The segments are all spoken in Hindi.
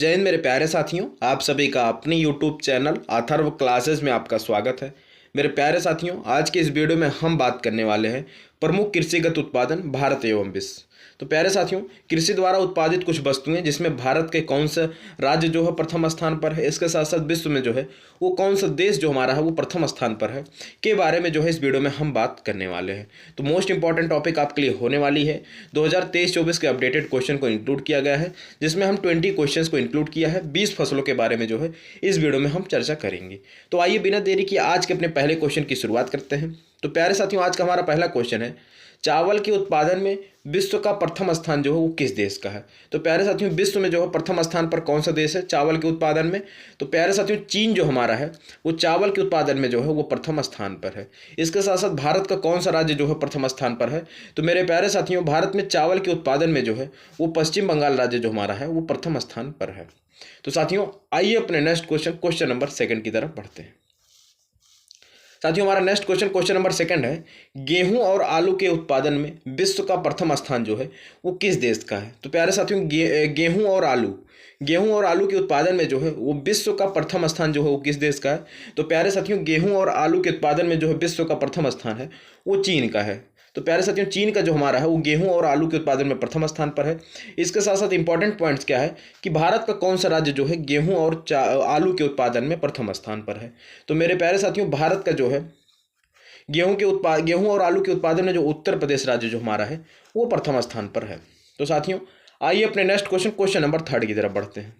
जय हिंद मेरे प्यारे साथियों, आप सभी का अपने यूट्यूब चैनल अथर्व क्लासेस में आपका स्वागत है। मेरे प्यारे साथियों, आज के इस वीडियो में हम बात करने वाले हैं प्रमुख कृषिगत उत्पादन भारत एवं विश्व। तो प्यारे साथियों, कृषि द्वारा उत्पादित कुछ वस्तुएं जिसमें भारत के कौन सा राज्य जो है प्रथम स्थान पर है, इसके साथ साथ विश्व में जो है वो कौन सा देश जो हमारा है वो प्रथम स्थान पर है के बारे में जो है इस वीडियो में हम बात करने वाले हैं। तो मोस्ट इंपॉर्टेंट टॉपिक आपके लिए होने वाली है 2023-24 के अपडेटेड क्वेश्चन को इंक्लूड किया गया है, जिसमें हम 20 क्वेश्चंस को इंक्लूड किया है। 20 फसलों के बारे में जो है इस वीडियो में हम चर्चा करेंगे। तो आइए बिना देरी किए आज के अपने पहले क्वेश्चन की शुरुआत करते हैं। तो प्यारे साथियों, आज का हमारा पहला क्वेश्चन है, चावल के उत्पादन में विश्व का प्रथम स्थान जो है वो किस देश का है। तो प्यारे साथियों, विश्व में जो है प्रथम स्थान पर कौन सा देश है चावल के उत्पादन में? तो प्यारे साथियों, चीन जो हमारा है वो चावल के उत्पादन में जो है वो प्रथम स्थान पर है। इसके साथ साथ भारत का कौन सा राज्य जो है प्रथम स्थान पर है? तो मेरे प्यारे साथियों, भारत में चावल के उत्पादन में जो है वो पश्चिम बंगाल राज्य जो हमारा है वो प्रथम स्थान पर है। तो साथियों, आइए अपने नेक्स्ट क्वेश्चन नंबर 2 की तरफ बढ़ते हैं। साथियों, हमारा नेक्स्ट क्वेश्चन नंबर 2 है, गेहूं और आलू के उत्पादन में विश्व का प्रथम स्थान जो है वो किस देश का है? तो प्यारे साथियों, गेहूं और आलू के उत्पादन में जो है वो विश्व का प्रथम स्थान जो है वो किस देश का है? तो प्यारे साथियों, गेहूं और आलू के उत्पादन में जो है विश्व का प्रथम स्थान है वो चीन का है। तो प्यारे साथियों, चीन का जो हमारा है वो गेहूं और आलू के उत्पादन में प्रथम स्थान पर है। इसके साथ साथ इंपॉर्टेंट पॉइंट्स क्या है कि भारत का कौन सा राज्य जो है गेहूं और आलू के उत्पादन में प्रथम स्थान पर है? तो मेरे प्यारे साथियों, भारत का जो है गेहूं और आलू के उत्पादन में जो उत्तर प्रदेश राज्य जो हमारा है वो प्रथम स्थान पर है। तो साथियों, आइए अपने नेक्स्ट क्वेश्चन नंबर 3 की तरफ बढ़ते हैं।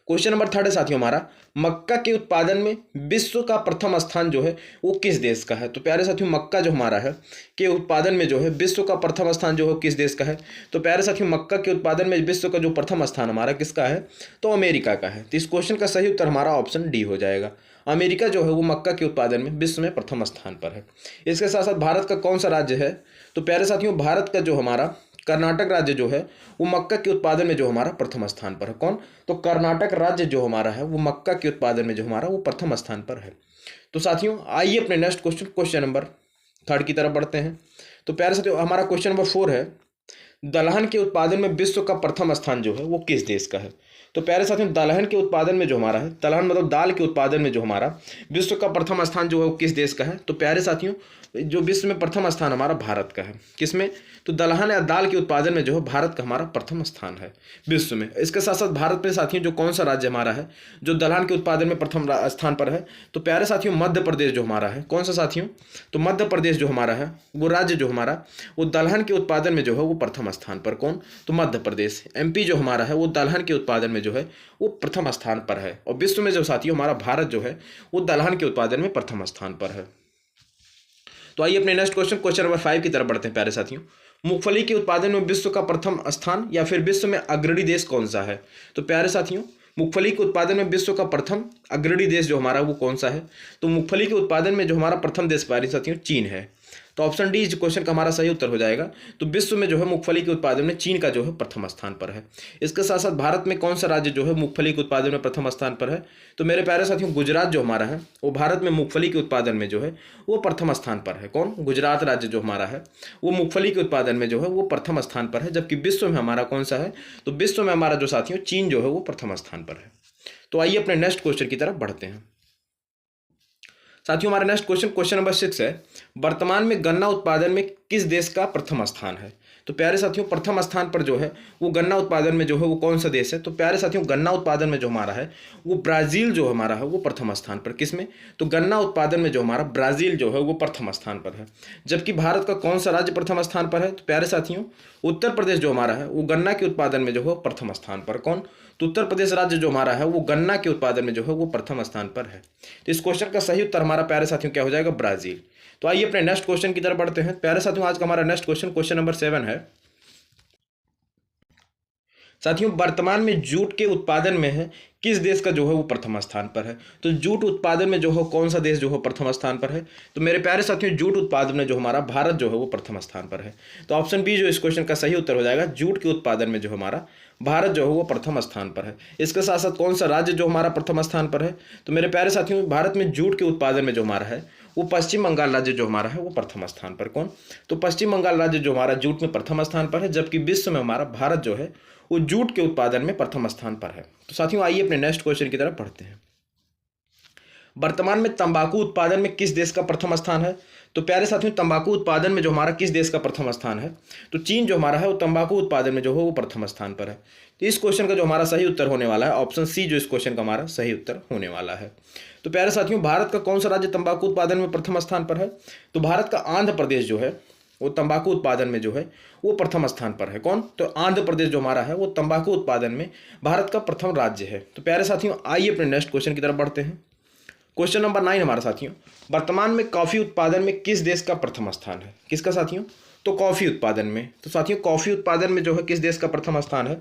क्वेश्चन नंबर 3 है साथियों हमारा, मक्का के उत्पादन में विश्व का प्रथम स्थान जो है वो किस देश का है? तो प्यारे साथियों, मक्का जो हमारा है के उत्पादन में जो है विश्व का प्रथम स्थान जो है किस देश का है? तो प्यारे साथियों, मक्का के उत्पादन में विश्व का जो प्रथम स्थान हमारा किसका है? तो अमेरिका का है। तो इस क्वेश्चन का सही उत्तर हमारा ऑप्शन डी हो जाएगा। अमेरिका जो है वो मक्का के उत्पादन में विश्व में प्रथम स्थान पर है। इसके साथ साथ भारत का कौन सा राज्य है? तो प्यारे साथियों, भारत का जो हमारा कर्नाटक राज्य जो है वो मक्का के उत्पादन में जो हमारा प्रथम स्थान पर है। कौन? तो कर्नाटक राज्य जो हमारा है वो मक्का के उत्पादन में जो हमारा वो प्रथम स्थान पर है। तो साथियों, आइए अपने नेक्स्ट क्वेश्चन नंबर 3 की तरफ बढ़ते हैं। तो प्यारे साथियों, हमारा क्वेश्चन नंबर 4 है, दलहन के उत्पादन में विश्व का प्रथम स्थान जो है वो किस देश का है? तो प्यारे साथियों, दलहन के उत्पादन में जो हमारा है, दलहन मतलब दाल के उत्पादन में जो हमारा विश्व का प्रथम स्थान जो है वो किस देश का है? तो प्यारे साथियों, जो विश्व में प्रथम स्थान हमारा भारत का है। किसमें? तो दलहन या दाल के उत्पादन में जो है भारत का हमारा प्रथम स्थान है विश्व में। इसके साथ साथ भारत में साथियों जो कौन सा राज्य हमारा है जो दलहन के उत्पादन में प्रथम स्थान पर है? तो प्यारे साथियों, मध्य प्रदेश जो हमारा है। कौन सा साथियों? तो मध्य प्रदेश जो हमारा है वो राज्य जो हमारा वो दलहन के उत्पादन में जो है वो प्रथम स्थान पर। कौन? तो मध्य प्रदेश। एमपी जो हमारा है वो दलहन के उत्पादन में जो है वो प्रथम स्थान पर है। और विश्व में जो साथियों हमारा भारत जो है वो दलहन के उत्पादन में प्रथम स्थान पर है। तो आइए अपने नेक्स्ट क्वेश्चन नंबर 5 की तरफ बढ़ते हैं। प्यारे साथियों, मूंगफली के उत्पादन में विश्व का प्रथम स्थान या फिर विश्व में अग्रणी देश कौन सा है? तो प्यारे साथियों, मूंगफली के उत्पादन में विश्व का प्रथम अग्रणी देश जो हमारा वो कौन सा है? तो मूंगफली के उत्पादन में जो हमारा प्रथम देश प्यारे साथियों चीन है। तो ऑप्शन डी इस क्वेश्चन का हमारा सही उत्तर हो जाएगा। तो विश्व में जो है मूंगफली के उत्पादन में चीन का जो है प्रथम स्थान पर है। इसके साथ साथ भारत में कौन सा राज्य जो है मूंगफली के उत्पादन में प्रथम स्थान पर है? तो मेरे प्यारे साथियों, गुजरात जो हमारा है वो भारत में मूंगफली के उत्पादन में जो है वो प्रथम स्थान पर है। कौन? गुजरात राज्य जो हमारा है वो मूंगफली के उत्पादन में जो है वो प्रथम स्थान पर है। जबकि विश्व में हमारा कौन सा है? तो विश्व में हमारा जो साथियों चीन जो है वो प्रथम स्थान पर है। तो आइए अपने नेक्स्ट क्वेश्चन की तरफ बढ़ते हैं। साथियों, हमारा नेक्स्ट क्वेश्चन नंबर 6 है, वर्तमान में गन्ना उत्पादन में किस देश का प्रथम स्थान है? तो प्यारे साथियों, प्रथम स्थान पर जो है वो गन्ना उत्पादन में जो है वो कौन सा देश है? तो प्यारे साथियों, गन्ना उत्पादन में जो हमारा है वो ब्राजील जो हमारा है वो प्रथम स्थान पर। किसमें? तो गन्ना उत्पादन में जो हमारा ब्राजील जो है वो प्रथम स्थान पर है। जबकि भारत का कौन सा राज्य प्रथम स्थान पर है? तो प्यारे साथियों, उत्तर प्रदेश जो हमारा है वो गन्ना के उत्पादन में जो है प्रथम स्थान पर। कौन? तो उत्तर प्रदेश राज्य जो हमारा है वो गन्ना के उत्पादन में जो है वो प्रथम स्थान पर है। तो इस क्वेश्चन का सही उत्तर हमारा प्यारे साथियों क्या हो जाएगा? ब्राजील। तो आइए अपने नेक्स्ट क्वेश्चन की तरफ बढ़ते हैं। प्यारे साथियों, आज का हमारा नेक्स्ट क्वेश्चन नंबर 7 है, साथियों वर्तमान में जूट के उत्पादन में है किस देश का जो है वो प्रथम स्थान पर है? तो जूट उत्पादन में जो है कौन सा देश जो है प्रथम स्थान पर है? तो मेरे प्यारे साथियों, जूट उत्पादन में जो हमारा भारत जो है वो प्रथम स्थान पर है। तो ऑप्शन बी जो इस क्वेश्चन का सही उत्तर हो जाएगा, जूट के उत्पादन में जो हमारा भारत जो है वो प्रथम स्थान पर है। इसके साथ साथ कौन सा राज्य जो हमारा प्रथम स्थान पर है? तो मेरे प्यारे साथियों, भारत में जूट के उत्पादन में जो हमारा है वो पश्चिम बंगाल राज्य जो हमारा है वो प्रथम स्थान पर। कौन? तो पश्चिम बंगाल राज्य जो हमारा जूट में प्रथम स्थान पर है। जबकि विश्व में हमारा भारत जो है वो जूट के उत्पादन में प्रथम स्थान पर है। तो साथियों आइए अपने नेक्स्ट क्वेश्चन की तरफ बढ़ते हैं। वर्तमान में तंबाकू उत्पादन में किस देश का प्रथम स्थान है? तो प्यारे साथियों, तंबाकू उत्पादन में जो हमारा किस देश का प्रथम स्थान है? तो चीन जो हमारा है वो तंबाकू उत्पादन में जो है वो प्रथम स्थान पर है। तो इस क्वेश्चन का जो हमारा सही उत्तर होने वाला है ऑप्शन सी, जो इस क्वेश्चन का हमारा सही उत्तर होने वाला है। तो प्यारे साथियों, भारत का कौन सा राज्य तंबाकू उत्पादन में प्रथम स्थान पर है? तो भारत का आंध्र प्रदेश जो है वो तंबाकू उत्पादन में जो है वो प्रथम स्थान पर है। कौन? तो आंध्र प्रदेश जो हमारा है वो तंबाकू उत्पादन में भारत का प्रथम राज्य है। तो प्यारे साथियों आइए अपने नेक्स्ट क्वेश्चन की तरफ बढ़ते हैं। क्वेश्चन नंबर 9 हमारा साथियों, वर्तमान में कॉफी उत्पादन में किस देश का प्रथम स्थान है? किसका साथियों? तो कॉफी उत्पादन में। तो साथियों कॉफी उत्पादन में जो है किस देश का प्रथम स्थान है?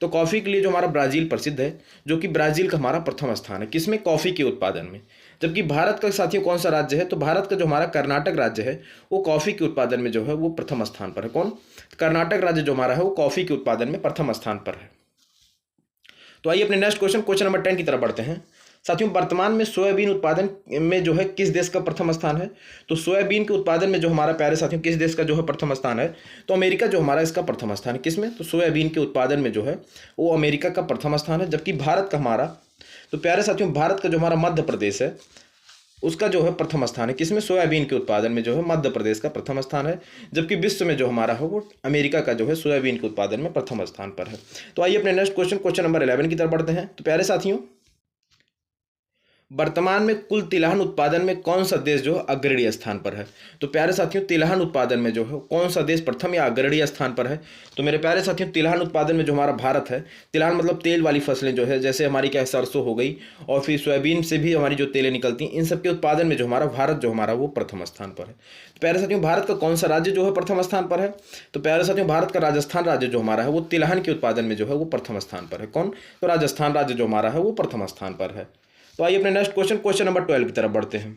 तो कॉफी के लिए जो हमारा ब्राजील प्रसिद्ध है, जो कि ब्राजील का हमारा प्रथम स्थान है। किसमें? कॉफी के उत्पादन में। जबकि भारत का साथियों कौन सा राज्य है? तो भारत का जो हमारा कर्नाटक राज्य है वो कॉफी के उत्पादन में जो है वो प्रथम स्थान पर है। कौन? कर्नाटक राज्य जो हमारा है वो कॉफी के उत्पादन में प्रथम स्थान पर है। तो आइए अपने नेक्स्ट क्वेश्चन नंबर 10 की तरफ बढ़ते हैं। साथियों वर्तमान में सोयाबीन उत्पादन में जो है किस देश का प्रथम स्थान है? तो सोयाबीन के उत्पादन में जो हमारा प्यारे साथियों किस देश का जो है प्रथम स्थान है? तो अमेरिका जो हमारा इसका प्रथम स्थान है। किसमें? तो सोयाबीन के उत्पादन में जो है वो अमेरिका का प्रथम स्थान है। जबकि भारत का हमारा, तो प्यारे साथियों भारत का जो हमारा मध्य प्रदेश है उसका जो है प्रथम स्थान है। किसमें? सोयाबीन के उत्पादन में जो है मध्य प्रदेश का प्रथम स्थान है। जबकि विश्व में जो हमारा है वो अमेरिका का जो है सोयाबीन के उत्पादन में प्रथम स्थान पर है। तो आइए अपने नेक्स्ट क्वेश्चन नंबर 11 की तरफ बढ़ते हैं। तो प्यारे साथियों, वर्तमान में कुल तिलहन उत्पादन में कौन सा देश जो है अग्रणी स्थान पर है? तो प्यारे साथियों तिलहन उत्पादन में जो है कौन सा देश प्रथम या अग्रणी स्थान पर है? तो मेरे प्यारे साथियों तिलहन उत्पादन में जो हमारा भारत है, तिलहन मतलब तेल वाली फसलें जो है, जैसे हमारी क्या है सरसों हो गई और फिर सोयाबीन से भी हमारी जो तेलें निकलती हैं, इन सब के उत्पादन में जो हमारा भारत जो हमारा वो प्रथम स्थान पर है। तो प्यारे साथियों भारत का कौन सा राज्य जो है प्रथम स्थान पर है? तो प्यारे साथियों भारत का राजस्थान राज्य जो हमारा है वो तिलहन के उत्पादन में जो है वो प्रथम स्थान पर है। कौन? तो राजस्थान राज्य जो हमारा है वो प्रथम स्थान पर है। तो आइए अपने नेक्स्ट क्वेश्चन नंबर 12 की तरफ बढ़ते हैं।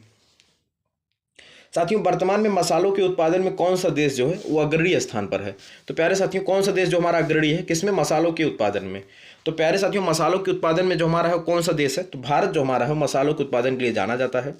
साथियों वर्तमान में मसालों के उत्पादन में कौन सा देश जो है वो अग्रणी स्थान पर है? तो प्यारे साथियों कौन सा देश जो हमारा अग्रणी है? किसमें? मसालों के उत्पादन में। तो प्यारे साथियों मसालों के उत्पादन में जो हमारा है कौन सा देश है? तो भारत जो हमारा है मसालों के उत्पादन के लिए जाना जाता है।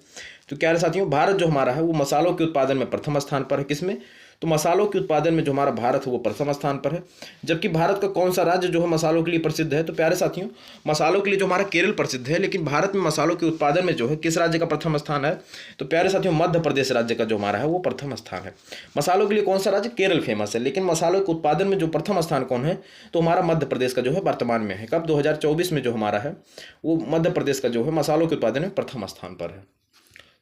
तो प्यारे साथियों भारत जो हमारा है वो मसालों के उत्पादन में प्रथम स्थान पर है। किसमें? तो मसालों के उत्पादन में जो हमारा भारत है वो प्रथम स्थान पर है। जबकि भारत का कौन सा राज्य जो है मसालों के लिए प्रसिद्ध है? तो प्यारे साथियों मसालों के लिए जो हमारा केरल प्रसिद्ध है, लेकिन भारत में मसालों के उत्पादन में जो है किस राज्य का प्रथम स्थान है? तो प्यारे साथियों मध्य प्रदेश राज्य का जो हमारा है वो प्रथम स्थान है। मसालों के लिए कौन सा राज्य? केरल फेमस है, लेकिन मसालों के उत्पादन में जो प्रथम स्थान कौन है? तो हमारा मध्य प्रदेश का जो है वर्तमान में है। कब? 2024 में जो हमारा है वो मध्य प्रदेश का जो है मसालों के उत्पादन में प्रथम स्थान पर है।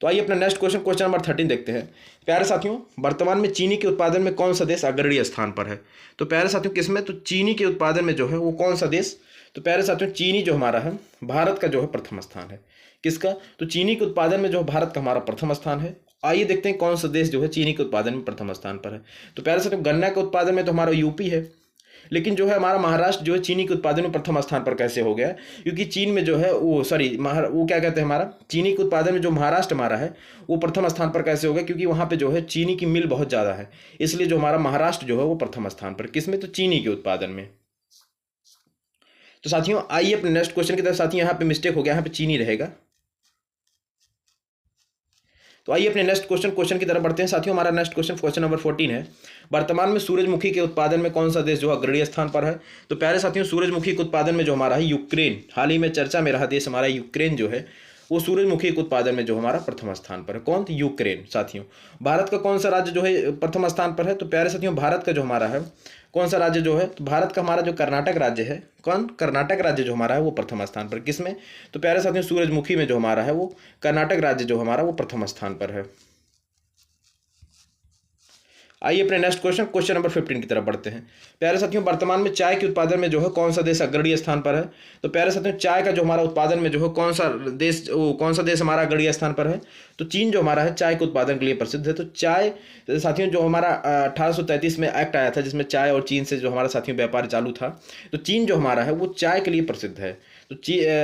तो आइए अपना नेक्स्ट क्वेश्चन नंबर 13 देखते हैं। प्यारे साथियों वर्तमान में चीनी के उत्पादन में कौन सा देश अग्रणी स्थान पर है? तो प्यारे साथियों किसमें? तो चीनी के उत्पादन में जो है वो कौन सा देश? तो प्यारे साथियों चीनी जो हमारा है भारत का जो है प्रथम स्थान है। किसका? तो चीनी के उत्पादन में जो भारत का हमारा प्रथम स्थान है। आइए देखते हैं कौन सा देश जो है चीनी के उत्पादन में प्रथम स्थान पर है। तो प्यारे साथियों गन्ना के उत्पादन में तो हमारा यूपी है, लेकिन जो है हमारा महाराष्ट्र जो है चीनी के उत्पादन में प्रथम स्थान पर कैसे हो गया? क्योंकि चीन में जो है वो वो क्या कहते हैं, हमारा चीनी के उत्पादन में जो महाराष्ट्र हमारा है वो प्रथम स्थान पर कैसे हो गया? क्योंकि वहाँ पे जो है चीनी की मिल बहुत ज़्यादा है, इसलिए जो हमारा महाराष्ट्र जो है वो प्रथम स्थान पर। किसमें? तो चीनी के उत्पादन में। तो साथियों आइए अपने नेक्स्ट क्वेश्चन की तरफ। साथियों यहाँ पे मिस्टेक हो गया, यहाँ पे चीनी रहेगा। तो आइए अपने नेक्स्ट क्वेश्चन की तरफ बढ़ते हैं। साथियों हमारा नेक्स्ट क्वेश्चन नंबर 14 है। वर्तमान में सूरजमुखी के उत्पादन में कौन सा देश जो अग्रणी स्थान पर है? तो प्यारे साथियों सूरजमुखी के उत्पादन में जो हमारा है यूक्रेन, हाल ही में चर्चा में रहा देश हमारा यूक्रेन जो है वो सूरजमुखी के उत्पादन में जो हमारा प्रथम स्थान पर है। कौन? तो यूक्रेन। साथियों भारत का कौन सा राज्य जो है प्रथम स्थान पर है? तो प्यारे साथियों भारत का जो हमारा है कौन सा राज्य जो है? तो भारत का हमारा जो कर्नाटक राज्य है। कौन? कर्नाटक राज्य जो हमारा है वो प्रथम स्थान पर। किसमें? तो प्यारे साथियों सूरजमुखी में जो हमारा है वो कर्नाटक राज्य जो हमारा वो प्रथम स्थान पर है। आइए अपने नेक्स्ट क्वेश्चन नंबर 15 की तरफ बढ़ते हैं। प्यारे साथियों वर्तमान में चाय के उत्पादन में जो है कौन सा देश अग्रणी स्थान पर है? तो प्यारे साथियों चाय का जो हमारा उत्पादन में जो है कौन सा देश हमारा अग्रणी स्थान पर है? तो चीन जो हमारा है चाय के उत्पादन के लिए प्रसिद्ध है। तो चाय साथियों जो हमारा 1833 में एक्ट आया था जिसमें चाय और चीन से जो हमारा साथियों व्यापार चालू था, तो चीन जो हमारा है वो चाय के लिए प्रसिद्ध है। तो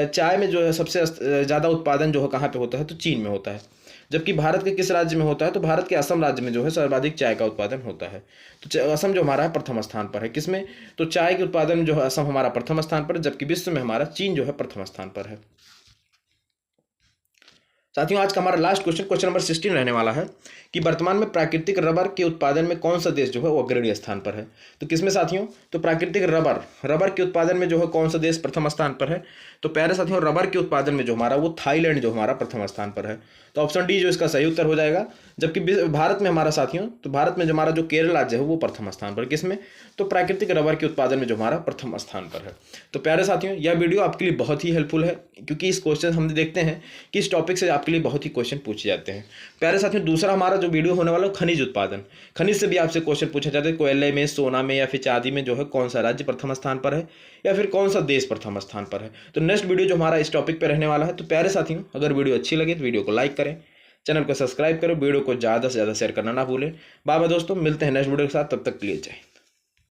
चाय में जो है सबसे ज़्यादा उत्पादन जो है कहाँ पे होता है? तो चीन में होता है। जबकि भारत के किस राज्य में होता है? तो भारत के असम राज्य में जो है सर्वाधिक चाय का उत्पादन होता है। तो असम जो हमारा है प्रथम स्थान पर है। किसमें? तो चाय के उत्पादन में जो है असम हमारा प्रथम स्थान पर, जबकि विश्व में हमारा चीन जो है प्रथम स्थान पर है। साथियों आज का हमारा लास्ट क्वेश्चन नंबर 16 रहने वाला है कि वर्तमान में प्राकृतिक रबर के उत्पादन में कौन सा देश जो है वो अग्रणी स्थान पर है। तो किसमें साथियों, तो प्राकृतिक रबर के उत्पादन में जो है कौन सा देश प्रथम स्थान पर है। तो प्यारे साथियों रबर के उत्पादन में जो हमारा वो थाईलैंड जो हमारा प्रथम स्थान पर है। तो ऑप्शन डी जो इसका सही उत्तर हो जाएगा। जबकि भारत में हमारा साथियों, तो भारत में जो हमारा जो केरल राज्य है वो प्रथम स्थान पर, किसमें, तो प्राकृतिक रबर के उत्पादन में जो हमारा प्रथम स्थान पर है। तो प्यारे साथियों यह वीडियो आपके लिए बहुत ही हेल्पफुल है, क्योंकि इस क्वेश्चन हम देखते हैं कि इस टॉपिक से आपके लिए बहुत ही क्वेश्चन पूछे जाते हैं। प्यारे साथियों दूसरा हमारा जो वीडियो होने वाला है खनिज उत्पादन, खनिज से भी आपसे क्वेश्चन पूछा जाता है। कोयले में, सोना में या फिर चांदी में जो है कौन सा राज्य प्रथम स्थान पर है या फिर कौन सा देश प्रथम स्थान पर है। तो नेक्स्ट वीडियो जो हमारा इस टॉपिक पर रहने वाला है। तो प्यारे साथियों अगर वीडियो अच्छी लगे तो वीडियो को लाइक करें, चैनल को सब्सक्राइब करें, वीडियो को ज़्यादा से ज़्यादा शेयर करना ना भूलें। बाय बाय दोस्तों, मिलते हैं नेक्स्ट वीडियो के साथ, तब तक के लिए जय।